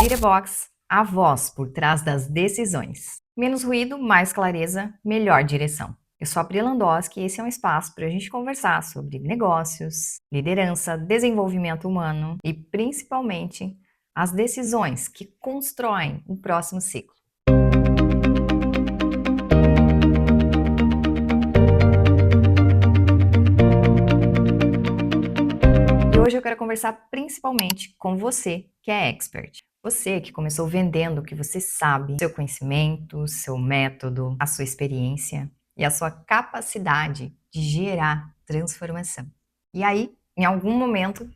Direvox, a voz por trás das decisões. Menos ruído, mais clareza, melhor direção. Eu sou a Pri Landowski e esse é um espaço para a gente conversar sobre negócios, liderança, desenvolvimento humano e, principalmente, as decisões que constroem o próximo ciclo. E hoje eu quero conversar principalmente com você, que é expert. Você que começou vendendo o que você sabe, seu conhecimento, seu método, a sua experiência e a sua capacidade de gerar transformação. E aí, em algum momento,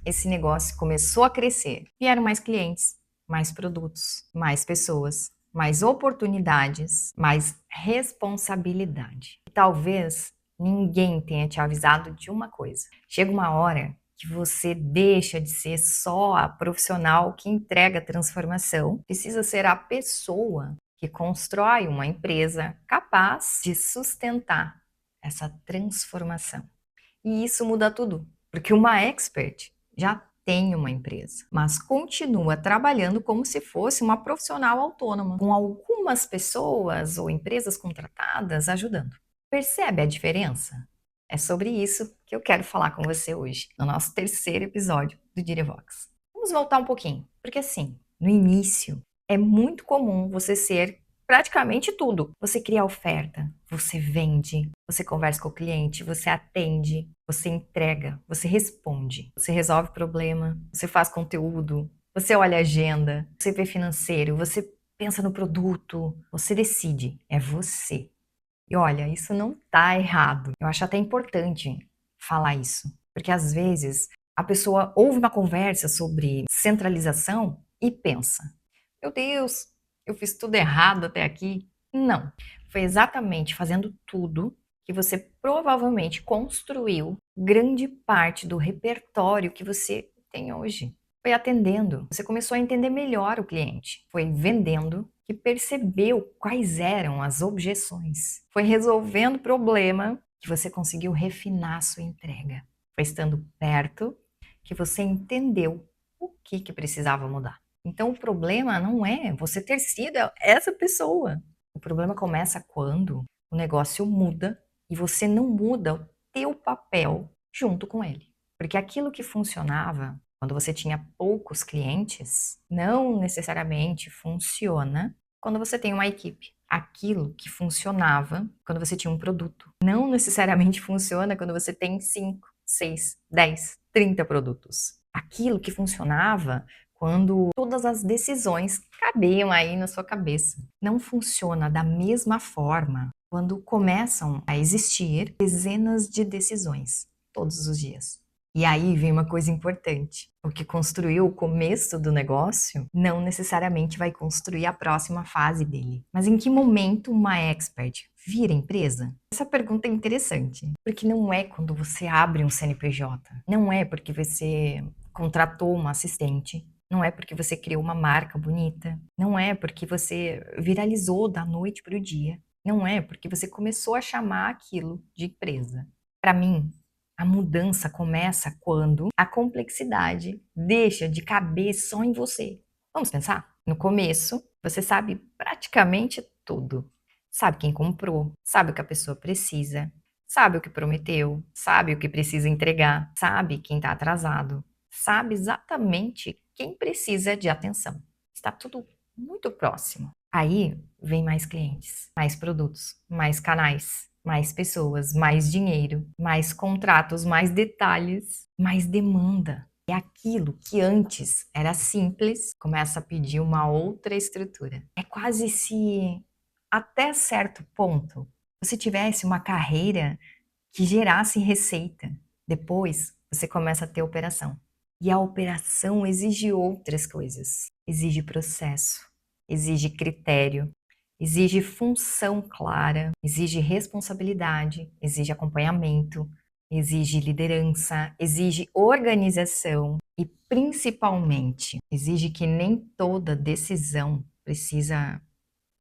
esse negócio começou a crescer. Vieram mais clientes, mais produtos, mais pessoas, mais oportunidades, mais responsabilidade. E talvez ninguém tenha te avisado de uma coisa. Chega uma hora que você deixa de ser só a profissional que entrega transformação, precisa ser a pessoa que constrói uma empresa capaz de sustentar essa transformação. E isso muda tudo, porque uma expert já tem uma empresa, mas continua trabalhando como se fosse uma profissional autônoma, com algumas pessoas ou empresas contratadas ajudando. Percebe a diferença? É sobre isso que eu quero falar com você hoje, no nosso terceiro episódio do Direvox. Vamos voltar um pouquinho, porque assim, no início é muito comum você ser praticamente tudo. Você cria a oferta, você vende, você conversa com o cliente, você atende, você entrega, você responde, você resolve problema, você faz conteúdo, você olha a agenda, você vê financeiro, você pensa no produto, você decide, é você. E olha, isso não tá errado. Eu acho até importante falar isso, porque às vezes a pessoa ouve uma conversa sobre centralização e pensa: meu Deus, eu fiz tudo errado até aqui. Não, foi exatamente fazendo tudo que você provavelmente construiu grande parte do repertório que você tem hoje. Foi atendendo, você começou a entender melhor o cliente, foi vendendo, que percebeu quais eram as objeções, foi resolvendo o problema que você conseguiu refinar a sua entrega, foi estando perto que você entendeu o que precisava mudar. Então o problema não é você ter sido essa pessoa. O problema começa quando o negócio muda e você não muda o teu papel junto com ele. Porque aquilo que funcionava quando você tinha poucos clientes, não necessariamente funciona quando você tem uma equipe. Aquilo que funcionava quando você tinha um produto, não necessariamente funciona quando você tem 5, 6, 10, 30 produtos. Aquilo que funcionava quando todas as decisões cabiam aí na sua cabeça. Não funciona da mesma forma quando começam a existir dezenas de decisões todos os dias. E aí vem uma coisa importante. O que construiu o começo do negócio não necessariamente vai construir a próxima fase dele. Mas em que momento uma expert vira empresa? Essa pergunta é interessante, porque não é quando você abre um CNPJ, não é porque você contratou uma assistente, não é porque você criou uma marca bonita, não é porque você viralizou da noite para o dia, não é porque você começou a chamar aquilo de empresa. Para mim, a mudança começa quando a complexidade deixa de caber só em você. Vamos pensar? No começo, você sabe praticamente tudo. Sabe quem comprou, sabe o que a pessoa precisa, sabe o que prometeu, sabe o que precisa entregar, sabe quem está atrasado, sabe exatamente quem precisa de atenção. Está tudo muito próximo. Aí vem mais clientes, mais produtos, mais canais, mais pessoas, mais dinheiro, mais contratos, mais detalhes, mais demanda. É aquilo que antes era simples, começa a pedir uma outra estrutura. É quase se, até certo ponto, você tivesse uma carreira que gerasse receita. Depois, você começa a ter operação. E a operação exige outras coisas. Exige processo, exige critério, exige função clara, exige responsabilidade, exige acompanhamento, exige liderança, exige organização e, principalmente, exige que nem toda decisão precisa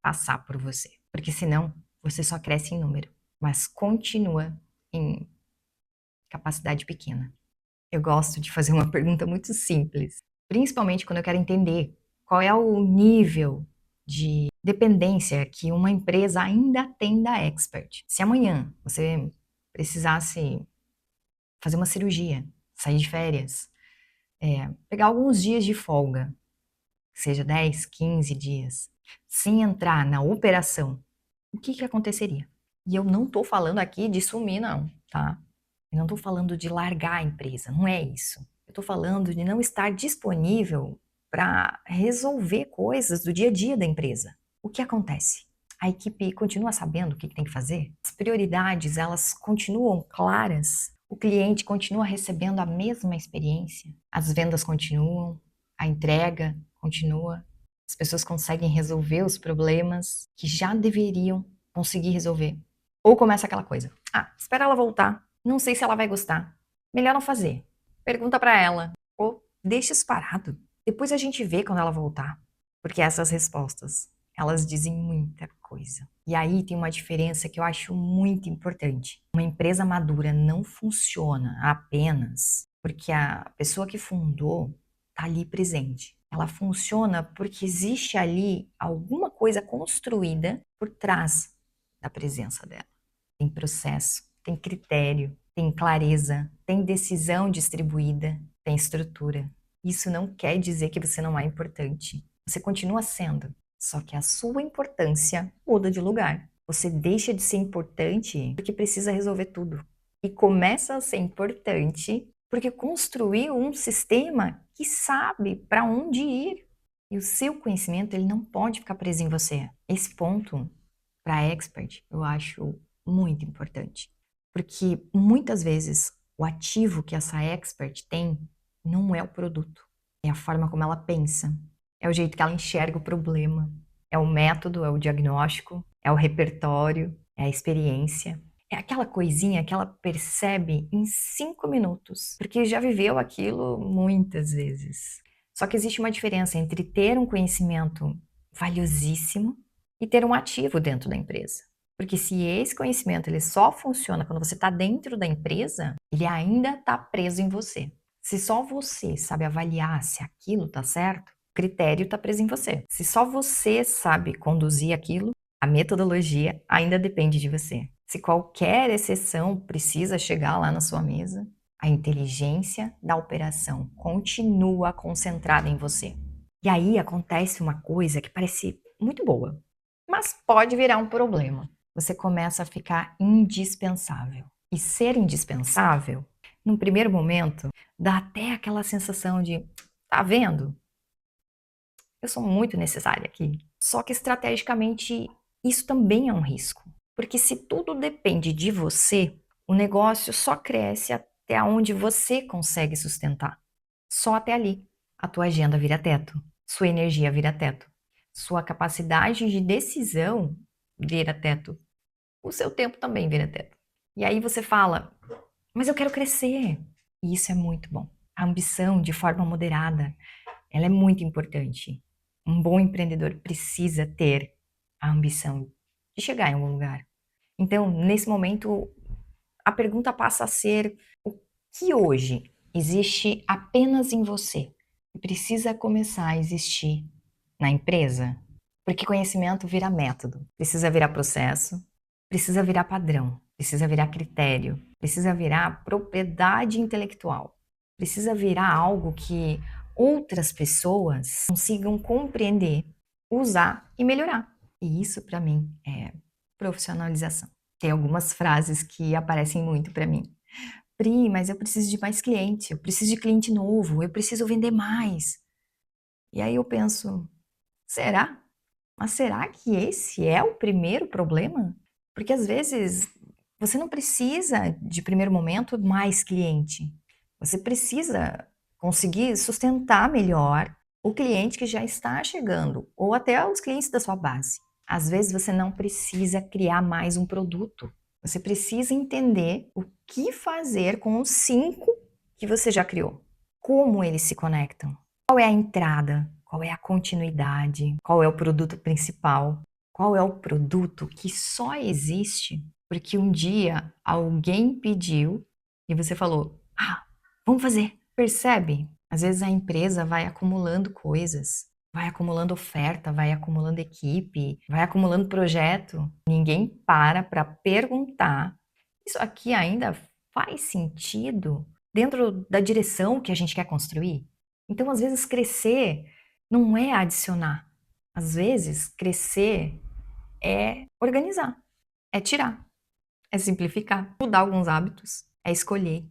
passar por você, porque senão você só cresce em número, mas continua em capacidade pequena. Eu gosto de fazer uma pergunta muito simples, principalmente quando eu quero entender Qual é o nível de dependência que uma empresa ainda tem da expert? Se amanhã você precisasse fazer uma cirurgia, sair de férias, pegar alguns dias de folga, seja 10, 15 dias, sem entrar na operação, o que aconteceria? E eu não tô falando aqui de sumir, não, tá? Eu não tô falando de largar a empresa, não é isso. Eu tô falando de não estar disponível para resolver coisas do dia a dia da empresa. O que acontece? A equipe continua sabendo o que tem que fazer? As prioridades, elas continuam claras? O cliente continua recebendo a mesma experiência? As vendas continuam? A entrega continua? As pessoas conseguem resolver os problemas que já deveriam conseguir resolver? Ou começa aquela coisa: ah, espera ela voltar, não sei se ela vai gostar, melhor não fazer. Pergunta pra ela, ou deixa isso parado. Depois a gente vê quando ela voltar. Porque essas respostas, elas dizem muita coisa. E aí tem uma diferença que eu acho muito importante. Uma empresa madura não funciona apenas porque a pessoa que fundou está ali presente. Ela funciona porque existe ali alguma coisa construída por trás da presença dela. Tem processo, tem critério, tem clareza, tem decisão distribuída, tem estrutura. Isso não quer dizer que você não é importante. Você continua sendo, só que a sua importância muda de lugar. Você deixa de ser importante porque precisa resolver tudo. E começa a ser importante porque construiu um sistema que sabe para onde ir. E o seu conhecimento, ele não pode ficar preso em você. Esse ponto, para expert, eu acho muito importante. Porque muitas vezes o ativo que essa expert tem não é o produto, é a forma como ela pensa, é o jeito que ela enxerga o problema, é o método, é o diagnóstico, é o repertório, é a experiência. É aquela coisinha que ela percebe em 5 minutos, porque já viveu aquilo muitas vezes. Só que existe uma diferença entre ter um conhecimento valiosíssimo e ter um ativo dentro da empresa. Porque se esse conhecimento ele só funciona quando você está dentro da empresa, ele ainda está preso em você. Se só você sabe avaliar se aquilo está certo, o critério está preso em você. Se só você sabe conduzir aquilo, a metodologia ainda depende de você. Se qualquer exceção precisa chegar lá na sua mesa, a inteligência da operação continua concentrada em você. E aí acontece uma coisa que parece muito boa, mas pode virar um problema. Você começa a ficar indispensável. E ser indispensável, num primeiro momento, dá até aquela sensação de, tá vendo? Eu sou muito necessária aqui. Só que estrategicamente isso também é um risco. Porque se tudo depende de você, o negócio só cresce até onde você consegue sustentar. Só até ali. A tua agenda vira teto, sua energia vira teto, sua capacidade de decisão vira teto, o seu tempo também vira teto. E aí você fala, mas eu quero crescer. E isso é muito bom. A ambição de forma moderada, ela é muito importante. Um bom empreendedor precisa ter a ambição de chegar em algum lugar. Então, nesse momento, a pergunta passa a ser: o que hoje existe apenas em você e precisa começar a existir na empresa? Porque conhecimento vira método, precisa virar processo, precisa virar padrão, precisa virar critério, precisa virar propriedade intelectual, precisa virar algo que outras pessoas consigam compreender, usar e melhorar. E isso, para mim, é profissionalização. Tem algumas frases que aparecem muito para mim. Pri, mas eu preciso de mais cliente, eu preciso de cliente novo, eu preciso vender mais. E aí eu penso, será? Mas será que esse é o primeiro problema? Porque às vezes você não precisa, de primeiro momento, mais cliente. Você precisa conseguir sustentar melhor o cliente que já está chegando, ou até os clientes da sua base. Às vezes você não precisa criar mais um produto. Você precisa entender o que fazer com os 5 que você já criou. Como eles se conectam. Qual é a entrada? Qual é a continuidade? Qual é o produto principal? Qual é o produto que só existe porque um dia alguém pediu e você falou: ah, vamos fazer. Percebe? Às vezes a empresa vai acumulando coisas vai acumulando oferta, vai acumulando equipe, vai acumulando projeto. Ninguém para perguntar: isso aqui ainda faz sentido dentro da direção que a gente quer construir? Então, às vezes, crescer não é adicionar. Às vezes, crescer é organizar, é tirar, é simplificar, mudar alguns hábitos, é escolher,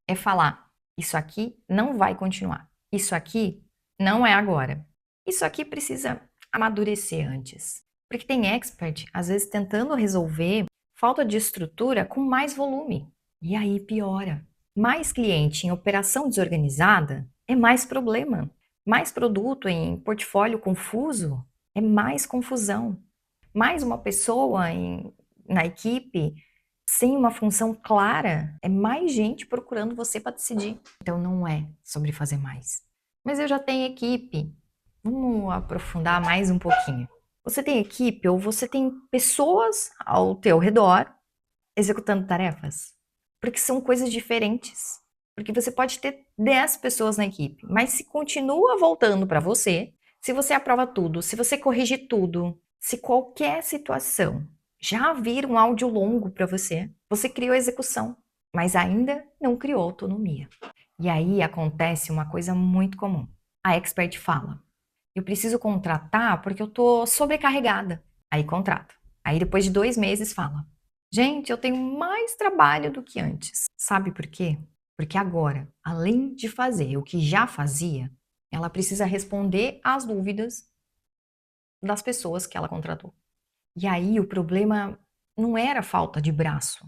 é falar: isso aqui não vai continuar, isso aqui não é agora, isso aqui precisa amadurecer antes. Porque tem expert, às vezes, tentando resolver falta de estrutura com mais volume. E aí piora. Mais cliente em operação desorganizada é mais problema. Mais produto em portfólio confuso é mais confusão. Mais uma pessoa na equipe sem uma função clara é mais gente procurando você para decidir. Então não é sobre fazer mais. Mas eu já tenho equipe. Vamos aprofundar mais um pouquinho. Você tem equipe ou você tem pessoas ao teu redor executando tarefas? Porque são coisas diferentes. Porque você pode ter 10 pessoas na equipe, mas se continua voltando para você, se você aprova tudo, se você corrige tudo, se qualquer situação já vira um áudio longo para você, você criou a execução, mas ainda não criou autonomia. E aí acontece uma coisa muito comum. A expert fala: eu preciso contratar porque eu tô sobrecarregada. Aí contrata. Aí depois de 2 meses fala: gente, eu tenho mais trabalho do que antes. Sabe por quê? Porque agora, além de fazer o que já fazia, ela precisa responder às dúvidas das pessoas que ela contratou. E aí o problema não era falta de braço,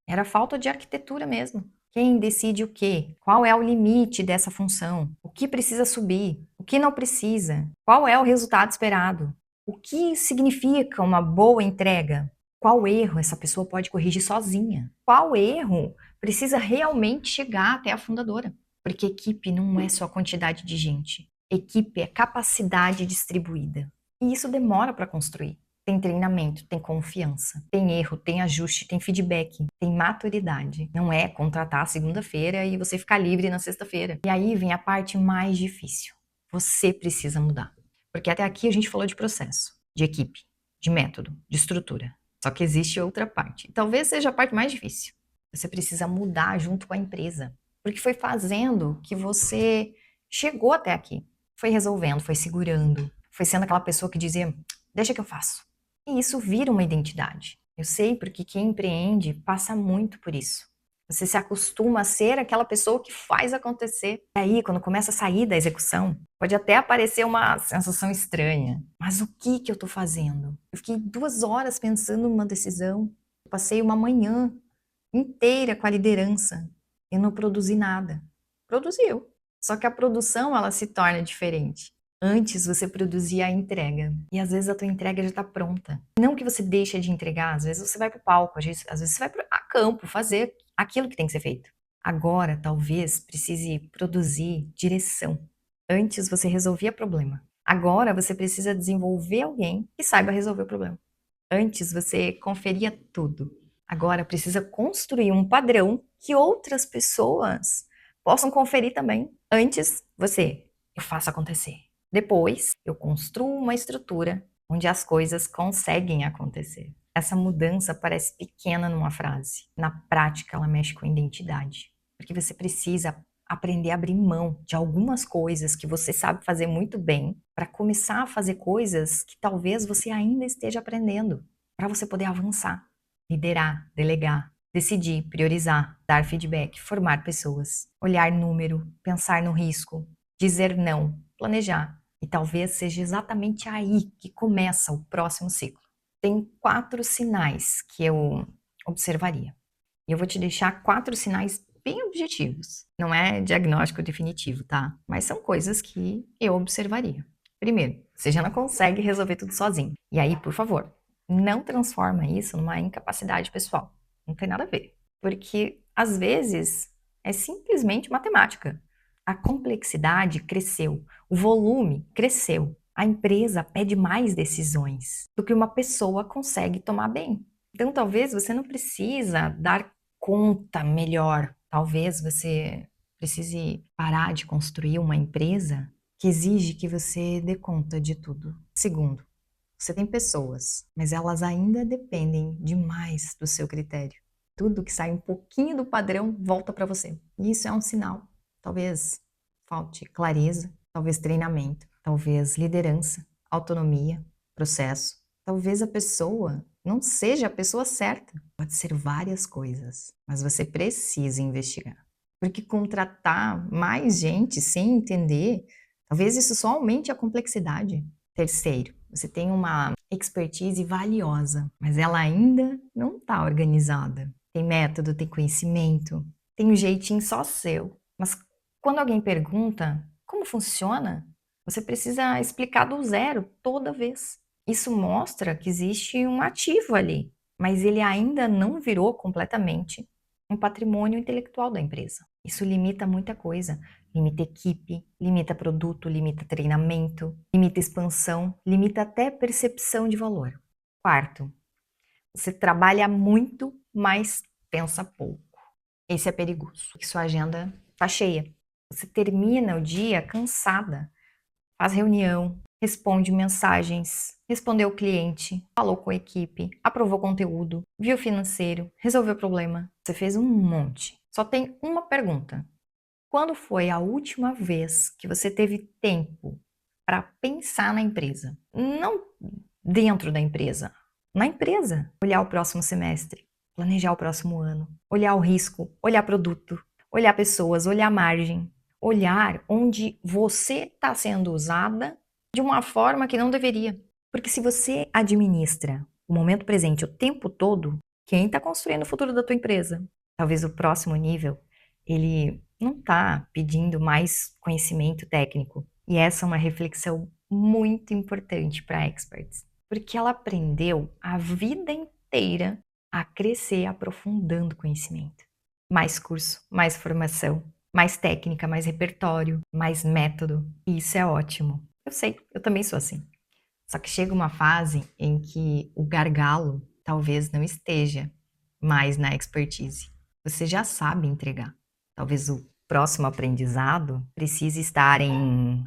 era falta de arquitetura mesmo. Quem decide o quê? Qual é o limite dessa função? O que precisa subir? O que não precisa? Qual é o resultado esperado? O que significa uma boa entrega? Qual erro essa pessoa pode corrigir sozinha? Qual erro precisa realmente chegar até a fundadora? Porque equipe não é só quantidade de gente. Equipe é capacidade distribuída. E isso demora para construir. Tem treinamento, tem confiança, tem erro, tem ajuste, tem feedback, tem maturidade. Não é contratar segunda-feira e você ficar livre na sexta-feira. E aí vem a parte mais difícil. Você precisa mudar. Porque até aqui a gente falou de processo, de equipe, de método, de estrutura. Só que existe outra parte. Talvez seja a parte mais difícil. Você precisa mudar junto com a empresa. Porque foi fazendo que você chegou até aqui. Foi resolvendo, foi segurando, foi sendo aquela pessoa que dizia: deixa que eu faço. E isso vira uma identidade. Eu sei porque quem empreende passa muito por isso. Você se acostuma a ser aquela pessoa que faz acontecer. E aí, quando começa a sair da execução, pode até aparecer uma sensação estranha. Mas o que eu estou fazendo? Eu fiquei 2 horas pensando numa decisão. Eu passei uma manhã inteira com a liderança. Eu não produzi nada. Produziu. Só que a produção, ela se torna diferente. Antes você produzia a entrega. E às vezes a tua entrega já está pronta. Não que você deixe de entregar, às vezes você vai para o palco, às vezes você vai a campo fazer aquilo que tem que ser feito. Agora, talvez, precise produzir direção. Antes você resolvia problema. Agora você precisa desenvolver alguém que saiba resolver o problema. Antes você conferia tudo. Agora precisa construir um padrão que outras pessoas possam conferir também. Antes eu faço acontecer. Depois, eu construo uma estrutura onde as coisas conseguem acontecer. Essa mudança parece pequena numa frase. Na prática, ela mexe com a identidade. Porque você precisa aprender a abrir mão de algumas coisas que você sabe fazer muito bem para começar a fazer coisas que talvez você ainda esteja aprendendo, para você poder avançar, liderar, delegar, decidir, priorizar, dar feedback, formar pessoas, olhar número, pensar no risco, dizer não, planejar. E talvez seja exatamente aí que começa o próximo ciclo. Tem 4 sinais que eu observaria. E eu vou te deixar 4 sinais bem objetivos. Não é diagnóstico definitivo, tá? Mas são coisas que eu observaria. Primeiro, você já não consegue resolver tudo sozinho. E aí, por favor, não transforma isso numa incapacidade pessoal. Não tem nada a ver. Porque, às vezes, é simplesmente matemática. A complexidade cresceu, o volume cresceu. A empresa pede mais decisões do que uma pessoa consegue tomar bem. Então, talvez você não precisa dar conta melhor. Talvez você precise parar de construir uma empresa que exige que você dê conta de tudo. Segundo, você tem pessoas, mas elas ainda dependem demais do seu critério. Tudo que sai um pouquinho do padrão volta para você. E isso é um sinal. Talvez falte clareza, talvez treinamento, talvez liderança, autonomia, processo. Talvez a pessoa não seja a pessoa certa. Pode ser várias coisas, mas você precisa investigar. Porque contratar mais gente sem entender, talvez isso só aumente a complexidade. Terceiro, você tem uma expertise valiosa, mas ela ainda não está organizada. Tem método, tem conhecimento, tem um jeitinho só seu. Mas quando alguém pergunta como funciona, você precisa explicar do zero toda vez. Isso mostra que existe um ativo ali, mas ele ainda não virou completamente um patrimônio intelectual da empresa. Isso limita muita coisa. Limita equipe, limita produto, limita treinamento, limita expansão, limita até percepção de valor. Quarto, você trabalha muito, mas pensa pouco. Esse é perigoso, porque sua agenda está cheia. Você termina o dia cansada, faz reunião, responde mensagens, respondeu o cliente, falou com a equipe, aprovou conteúdo, viu financeiro, resolveu problema. Você fez um monte. Só tem uma pergunta. Quando foi a última vez que você teve tempo para pensar na empresa? Não dentro da empresa, na empresa. Olhar o próximo semestre, planejar o próximo ano, olhar o risco, olhar produto, olhar pessoas, olhar margem, olhar onde você está sendo usada de uma forma que não deveria. Porque se você administra o momento presente o tempo todo, quem está construindo o futuro da tua empresa? Talvez o próximo nível, ele não está pedindo mais conhecimento técnico. E essa é uma reflexão muito importante para experts, porque ela aprendeu a vida inteira a crescer aprofundando conhecimento. Mais curso, mais formação, mais técnica, mais repertório, mais método. E isso é ótimo. Eu sei, eu também sou assim. Só que chega uma fase em que o gargalo talvez não esteja mais na expertise. Você já sabe entregar. Talvez o próximo aprendizado precise estar em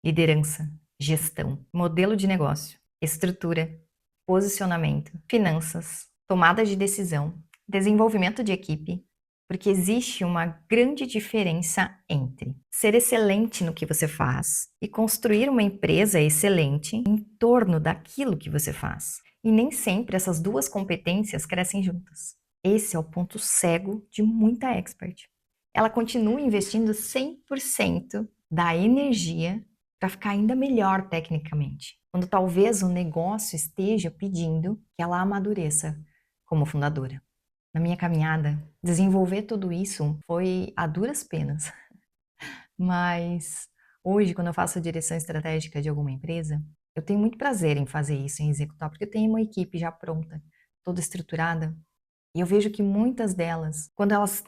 liderança, gestão, modelo de negócio, estrutura, posicionamento, finanças, tomada de decisão, desenvolvimento de equipe, porque existe uma grande diferença entre ser excelente no que você faz e construir uma empresa excelente em torno daquilo que você faz. E nem sempre essas duas competências crescem juntas. Esse é o ponto cego de muita expert. Ela continua investindo 100% da energia para ficar ainda melhor tecnicamente, quando talvez o negócio esteja pedindo que ela amadureça como fundadora. Na minha caminhada, desenvolver tudo isso foi a duras penas. Mas hoje, quando eu faço a direção estratégica de alguma empresa, eu tenho muito prazer em fazer isso, em executar, porque eu tenho uma equipe já pronta, toda estruturada. E eu vejo que muitas delas, quando elas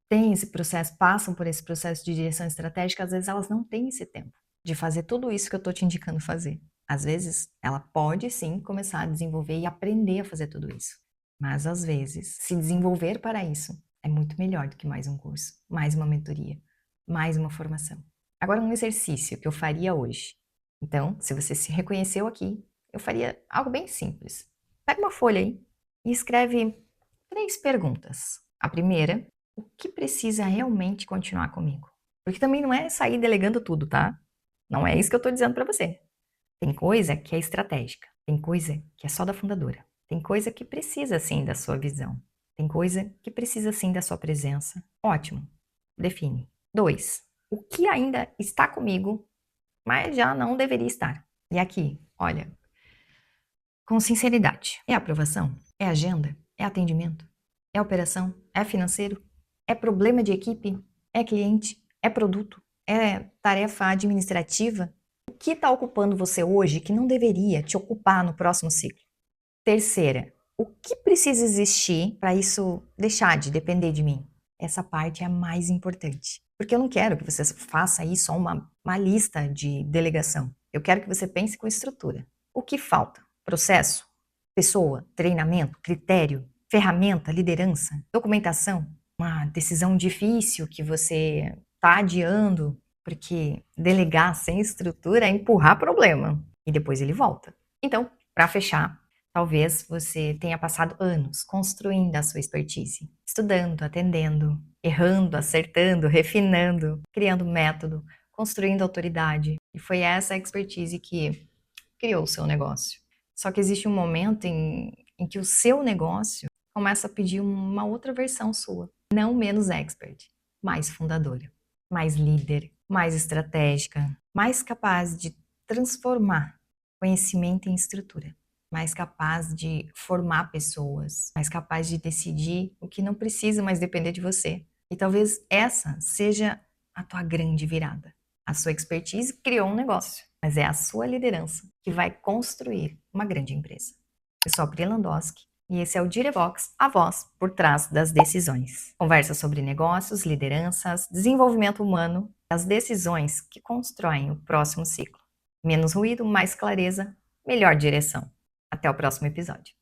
têm esse processo, passam por esse processo de direção estratégica, às vezes elas não têm esse tempo de fazer tudo isso que eu estou te indicando fazer. Às vezes, ela pode sim começar a desenvolver e aprender a fazer tudo isso. Mas às vezes, se desenvolver para isso é muito melhor do que mais um curso, mais uma mentoria, mais uma formação. Agora, um exercício que eu faria hoje. Então, se você se reconheceu aqui, eu faria algo bem simples. Pega uma folha aí e escreve 3 perguntas. A primeira, o que precisa realmente continuar comigo? Porque também não é sair delegando tudo, tá? Não é isso que eu estou dizendo para você. Tem coisa que é estratégica, tem coisa que é só da fundadora, tem coisa que precisa sim da sua visão, tem coisa que precisa sim da sua presença. Ótimo, define. 2, o que ainda está comigo, mas já não deveria estar? E aqui, olha, com sinceridade, é aprovação? É agenda? É atendimento? É operação? É financeiro? É problema de equipe? É cliente? É produto? É tarefa administrativa? O que está ocupando você hoje que não deveria te ocupar no próximo ciclo? Terceira, o que precisa existir para isso deixar de depender de mim? Essa parte é a mais importante. Porque eu não quero que você faça aí só uma lista de delegação. Eu quero que você pense com estrutura. O que falta? Processo? Pessoa? Treinamento? Critério? Ferramenta? Liderança? Documentação? Uma decisão difícil que você está adiando? Porque delegar sem estrutura é empurrar problema e depois ele volta. Então, para fechar, talvez você tenha passado anos construindo a sua expertise, estudando, atendendo, errando, acertando, refinando, criando método, construindo autoridade. E foi essa expertise que criou o seu negócio. Só que existe um momento em que o seu negócio começa a pedir uma outra versão sua, não menos expert, mais fundadora, mais líder, mais estratégica, mais capaz de transformar conhecimento em estrutura, mais capaz de formar pessoas, mais capaz de decidir o que não precisa mais depender de você. E talvez essa seja a tua grande virada. A sua expertise criou um negócio, mas é a sua liderança que vai construir uma grande empresa. Eu sou a Pri Landowski e esse é o Direvox, a voz por trás das decisões. Conversa sobre negócios, lideranças, desenvolvimento humano, as decisões que constroem o próximo ciclo. Menos ruído, mais clareza, melhor direção. Até o próximo episódio.